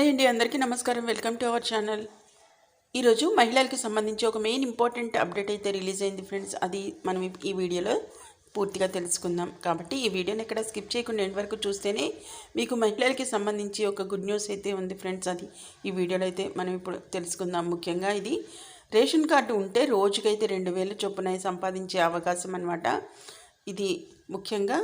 Hi అండి, అందరికీ నమస్కారం. Welcome to our channel. ఈరోజు మహిళలకు సంబంధించి ఒక మెయిన్ ఇంపార్టెంట్ అప్డేట్ అయితే రిలీజ్ అయింది ఫ్రెండ్స్. అది మనం ఈ వీడియోలో పూర్తిగా తెలుసుకుందాం. కాబట్టి ఈ వీడియోని ఎక్కడ స్కిప్ చేయకుండా ఎండ్ వరకు చూస్తేనే మీకు మహిళలకి సంబంధించి ఒక గుడ్ న్యూస్ అయితే ఉంది ఫ్రెండ్స్. అది ఈ వీడియోలో అయితే మనం ఇప్పుడు తెలుసుకుందాం. ముఖ్యంగా ఇది రేషన్ కార్డు ఉంటే రోజుకైతే 2000 చొప్పున సంపాదించే అవకాశం అన్నమాట. ఇది ముఖ్యంగా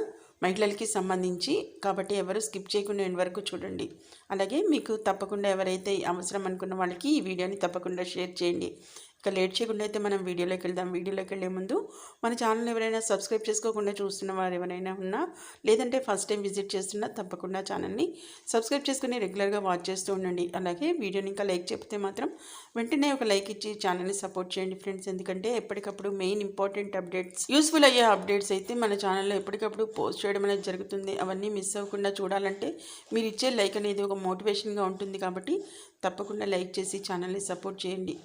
మహిళలకి సంబంధించి, కాబట్టి ఎవరు స్కిప్ చేయకుండా ఎండ్ వరకు చూడండి. అలాగే మీకు తప్పకుండా ఎవరైతే అవసరం అనుకున్న వాళ్ళకి ఈ వీడియోని తప్పకుండా షేర్ చేయండి. ఇక లేట్ చేయకుండా అయితే మనం వీడియోలోకి వెళ్దాం. వీడియోలోకి వెళ్ళే ముందు మన ఛానల్ ఎవరైనా సబ్స్క్రైబ్ చేసుకోకుండా చూస్తున్న వారు ఎవరైనా ఉన్నా, లేదంటే ఫస్ట్ టైం విజిట్ చేస్తున్నా, తప్పకుండా ఛానల్ని సబ్స్క్రైబ్ చేసుకుని రెగ్యులర్గా వాచ్ చేస్తూ ఉండండి. అలాగే వీడియోని ఇంకా లైక్ చెప్తే మాత్రం వెంటనే ఒక లైక్ ఇచ్చి ఛానల్ని సపోర్ట్ చేయండి ఫ్రెండ్స్. ఎందుకంటే ఎప్పటికప్పుడు మెయిన్ ఇంపార్టెంట్ అప్డేట్స్, యూస్ఫుల్ అయ్యే అప్డేట్స్ అయితే మన ఛానల్లో ఎప్పటికప్పుడు పోస్ట్ చేయడం అనేది జరుగుతుంది. అవన్నీ మిస్ అవ్వకుండా చూడాలంటే మీరు ఇచ్చే లైక్ అనేది ఒక మోటివేషన్గా ఉంటుంది. కాబట్టి తప్పకుండా లైక్ చేసి ఛానల్ని సపోర్ట్ చేయండి.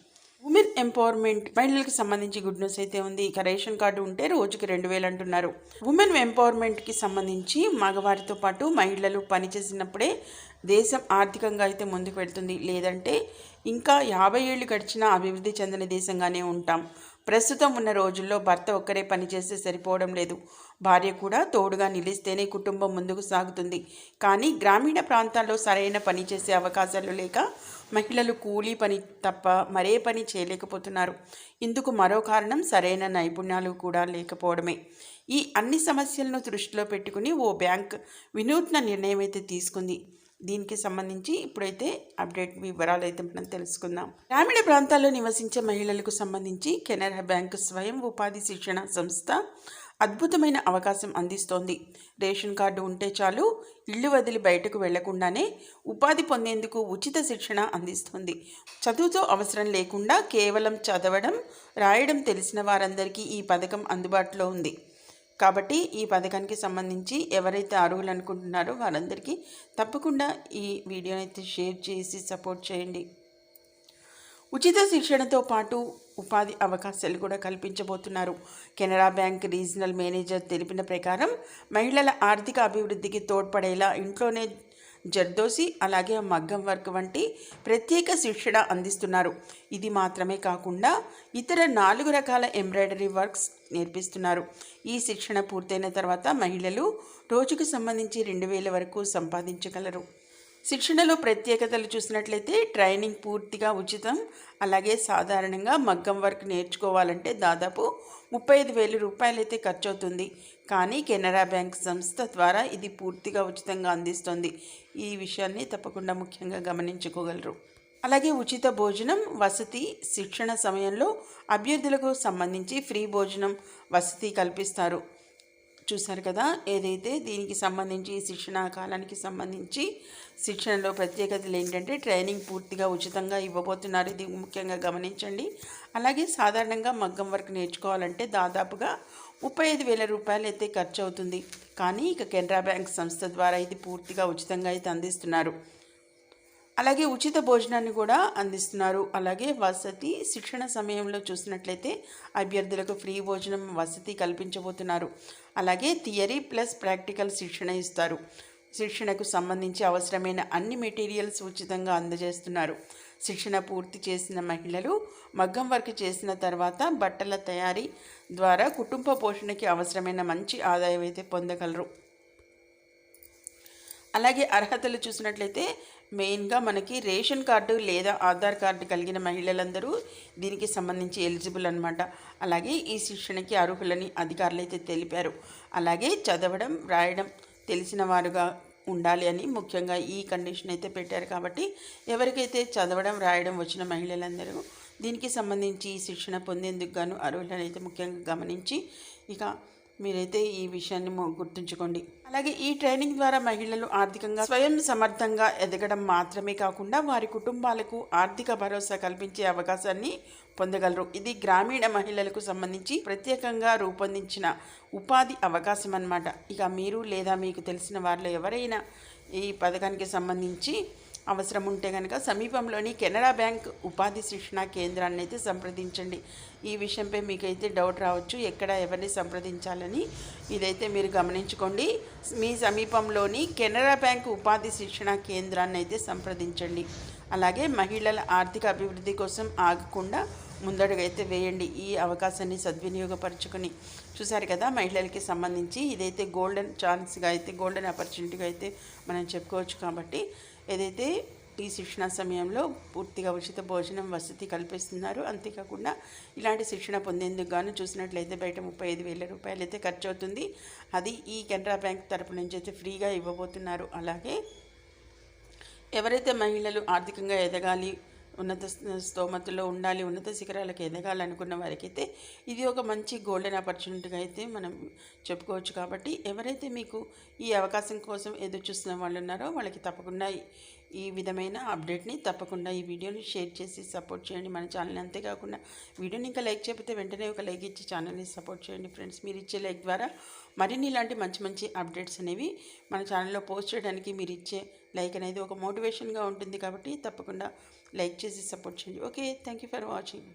ఉమెన్ ఎంపవర్మెంట్, మహిళలకు సంబంధించి గుడ్ న్యూస్ అయితే ఉంది. ఇక రేషన్ కార్డు ఉంటే రోజుకి 2000 అంటున్నారు. ఉమెన్ ఎంపవర్మెంట్కి సంబంధించి మగవారితో పాటు మహిళలు పనిచేసినప్పుడే దేశం ఆర్థికంగా అయితే ముందుకు వెళ్తుంది. లేదంటే ఇంకా 50 ఏళ్ళు గడిచినా అభివృద్ధి చెందిన దేశంగానే ఉంటాం. ప్రస్తుతం ఉన్న రోజుల్లో భర్త ఒక్కరే పనిచేస్తే సరిపోవడం లేదు. భార్య కూడా తోడుగా నిలిస్తేనే కుటుంబం ముందుకు సాగుతుంది. కానీ గ్రామీణ ప్రాంతాల్లో సరైన పని చేసే అవకాశాలు లేక మహిళలు కూలీ పని తప్ప మరే పని చేయలేకపోతున్నారు. ఇందుకు మరో కారణం సరైన నైపుణ్యాలు కూడా లేకపోవడమే. ఈ అన్ని సమస్యలను దృష్టిలో పెట్టుకుని ఓ బ్యాంక్ వినూత్న నిర్ణయం అయితే తీసుకుంది. దీనికి సంబంధించి ఇప్పుడైతే అప్డేట్ వివరాలు అయితే మనం తెలుసుకుందాం. గ్రామీణ ప్రాంతాల్లో నివసించే మహిళలకు సంబంధించి కెనరా బ్యాంక్ స్వయం ఉపాధి శిక్షణ సంస్థ అద్భుతమైన అవకాశం అందిస్తోంది. రేషన్ కార్డు ఉంటే చాలు, ఇల్లు వదిలి బయటకు వెళ్లకుండానే ఉపాధి పొందేందుకు ఉచిత శిక్షణ అందిస్తుంది. చదువుతో అవసరం లేకుండా కేవలం చదవడం, రాయడం తెలిసిన వారందరికీ ఈ పథకం అందుబాటులో ఉంది. కాబట్టి ఈ పథకానికి సంబంధించి ఎవరైతే అర్హులు అనుకుంటున్నారో వారందరికీ తప్పకుండా ఈ వీడియోని అయితే షేర్ చేసి సపోర్ట్ చేయండి. ఉచిత శిక్షణతో పాటు ఉపాధి అవకాశాలు కూడా కల్పించబోతున్నారు. కెనరా బ్యాంక్ రీజనల్ మేనేజర్ తెలిపిన ప్రకారం మహిళల ఆర్థిక అభివృద్ధికి తోడ్పడేలా ఇంట్లోనే జర్దోసి, అలాగే మగ్గం వర్క్ వంటి ప్రత్యేక శిక్షణ అందిస్తున్నారు. ఇది మాత్రమే కాకుండా ఇతర 4 రకాల ఎంబ్రాయిడరీ వర్క్స్ నేర్పిస్తున్నారు. ఈ శిక్షణ పూర్తయిన తర్వాత మహిళలు రోజుకు సంబంధించి 2000 వరకు సంపాదించగలరు. శిక్షణలో ప్రత్యేకతలు చూసినట్లయితే ట్రైనింగ్ పూర్తిగా ఉచితం. అలాగే సాధారణంగా మగ్గం వర్క్ నేర్చుకోవాలంటే దాదాపు 35,000 రూపాయలు అయితే ఖర్చు అవుతుంది. కానీ కెనరా బ్యాంక్ సంస్థ ద్వారా ఇది పూర్తిగా ఉచితంగా అందిస్తుంది. ఈ విషయాన్ని తప్పకుండా ముఖ్యంగా గమనించుకోగలరు. అలాగే ఉచిత భోజనం వసతి, శిక్షణ సమయంలో అభ్యర్థులకు సంబంధించి ఫ్రీ భోజనం వసతి కల్పిస్తారు. చూశారు కదా, ఏదైతే దీనికి సంబంధించి శిక్షణ కాలానికి సంబంధించి శిక్షణలో ప్రత్యేకతలు ఏంటంటే ట్రైనింగ్ పూర్తిగా ఉచితంగా ఇవ్వబోతున్నారు. ఇది ముఖ్యంగా గమనించండి. అలాగే సాధారణంగా మగ్గం వర్క్ నేర్చుకోవాలంటే దాదాపుగా 35,000 రూపాయలు అయితే ఖర్చు అవుతుంది. కానీ ఇక కెనరా బ్యాంక్ సంస్థ ద్వారా ఇది పూర్తిగా ఉచితంగా అయితే అందిస్తున్నారు. అలాగే ఉచిత భోజనాన్ని కూడా అందిస్తున్నారు. అలాగే వసతి, శిక్షణ సమయంలో చూసినట్లయితే అభ్యర్థులకు ఫ్రీ భోజనం వసతి కల్పించబోతున్నారు. అలాగే థియరీ ప్లస్ ప్రాక్టికల్ శిక్షణ ఇస్తారు. శిక్షణకు సంబంధించి అవసరమైన అన్ని మెటీరియల్స్ ఉచితంగా అందజేస్తున్నారు. శిక్షణ పూర్తి చేసిన మహిళలు మగ్గం వర్క్ చేసిన తర్వాత బట్టల తయారీ ద్వారా కుటుంబ పోషణకి అవసరమైన మంచి ఆదాయం అయితే పొందగలరు. అలాగే అర్హతలు చూసినట్లయితే మెయిన్గా మనకి రేషన్ కార్డు లేదా ఆధార్ కార్డు కలిగిన మహిళలందరూ దీనికి సంబంధించి ఎలిజిబుల్ అనమాట. అలాగే ఈ శిక్షణకి అర్హులని అధికారులు అయితే తెలిపారు. అలాగే చదవడం, రాయడం తెలిసిన వారుగా ఉండాలి అని ముఖ్యంగా ఈ కండిషన్ అయితే పెట్టారు. కాబట్టి ఎవరికైతే చదవడం, రాయడం వచ్చిన మహిళలందరూ దీనికి సంబంధించి ఈ శిక్షణ పొందేందుకు గాను అర్హులని అయితే ముఖ్యంగా గమనించి ఇక మీరైతే ఈ విషయాన్ని గుర్తుంచుకోండి. అలాగే ఈ ట్రైనింగ్ ద్వారా మహిళలు ఆర్థికంగా స్వయం సమర్థంగా ఎదగడం మాత్రమే కాకుండా వారి కుటుంబాలకు ఆర్థిక భరోసా కల్పించే అవకాశాన్ని పొందగలరు. ఇది గ్రామీణ మహిళలకు సంబంధించి ప్రత్యేకంగా రూపొందించిన ఉపాధి అవకాశం అన్నమాట. ఇక మీరు లేదా మీకు తెలిసిన వారిలో ఎవరైనా ఈ పథకానికి సంబంధించి అవసరం ఉంటే కనుక సమీపంలోని కెనరా బ్యాంక్ ఉపాధి శిక్షణ కేంద్రాన్ని అయితే సంప్రదించండి. ఈ విషయంపై మీకైతే డౌట్ రావచ్చు, ఎక్కడ ఎవరిని సంప్రదించాలని. ఇదైతే మీరు గమనించుకోండి. మీ సమీపంలోని కెనరా బ్యాంక్ ఉపాధి శిక్షణ కేంద్రాన్ని అయితే సంప్రదించండి. అలాగే మహిళల ఆర్థిక అభివృద్ధి కోసం ఆగకుండా ముందడుగైతే వేయండి. ఈ అవకాశాన్ని సద్వినియోగపరచుకొని. చూసారు కదా, మహిళలకి సంబంధించి ఇదైతే గోల్డెన్ ఛాన్స్గా అయితే, గోల్డెన్ ఆపర్చునిటీగా అయితే మనం చెప్పుకోవచ్చు. కాబట్టి ఏదైతే ఈ శిక్షణ సమయంలో పూర్తిగా ఉచిత భోజనం వసతి కల్పిస్తున్నారు. అంతేకాకుండా ఇలాంటి శిక్షణ పొందేందుకు గాను చూసినట్లయితే బయట 35,000 రూపాయలు అయితే ఖర్చు అవుతుంది. అది ఈ కెనరా బ్యాంక్ తరపు నుంచి అయితే ఫ్రీగా ఇవ్వబోతున్నారు. అలాగే ఎవరైతే మహిళలు ఆర్థికంగా ఎదగాలి, ఉన్నత స్తోమతలో ఉండాలి, ఉన్నత శిఖరాలకు ఎదగాలనుకున్న వారికైతే ఇది ఒక మంచి గోల్డెన్ ఆపర్చునిటీగా అయితే మనం చెప్పుకోవచ్చు. కాబట్టి ఎవరైతే మీకు ఈ అవకాశం కోసం ఎదురు చూస్తున్న వాళ్ళు ఉన్నారో వాళ్ళకి తప్పకుండా ఈ విధమైన అప్డేట్ని తప్పకుండా ఈ వీడియోని షేర్ చేసి సపోర్ట్ చేయండి మన ఛానల్ని. అంతేకాకుండా వీడియోని ఇంకా లైక్ చేయకపోతే వెంటనే ఒక లైక్ ఇచ్చి ఛానల్ని సపోర్ట్ చేయండి ఫ్రెండ్స్. మీరు ఇచ్చే లైక్ ద్వారా మరిన్ని ఇలాంటి మంచి మంచి అప్డేట్స్ అనేవి మన ఛానల్లో పోస్ట్ చేయడానికి మీరు ఇచ్చే లైక్ అనేది ఒక మోటివేషన్గా ఉంటుంది. కాబట్టి తప్పకుండా లైక్ చేసి సపోర్ట్ చేయండి. Okay, thank you for watching.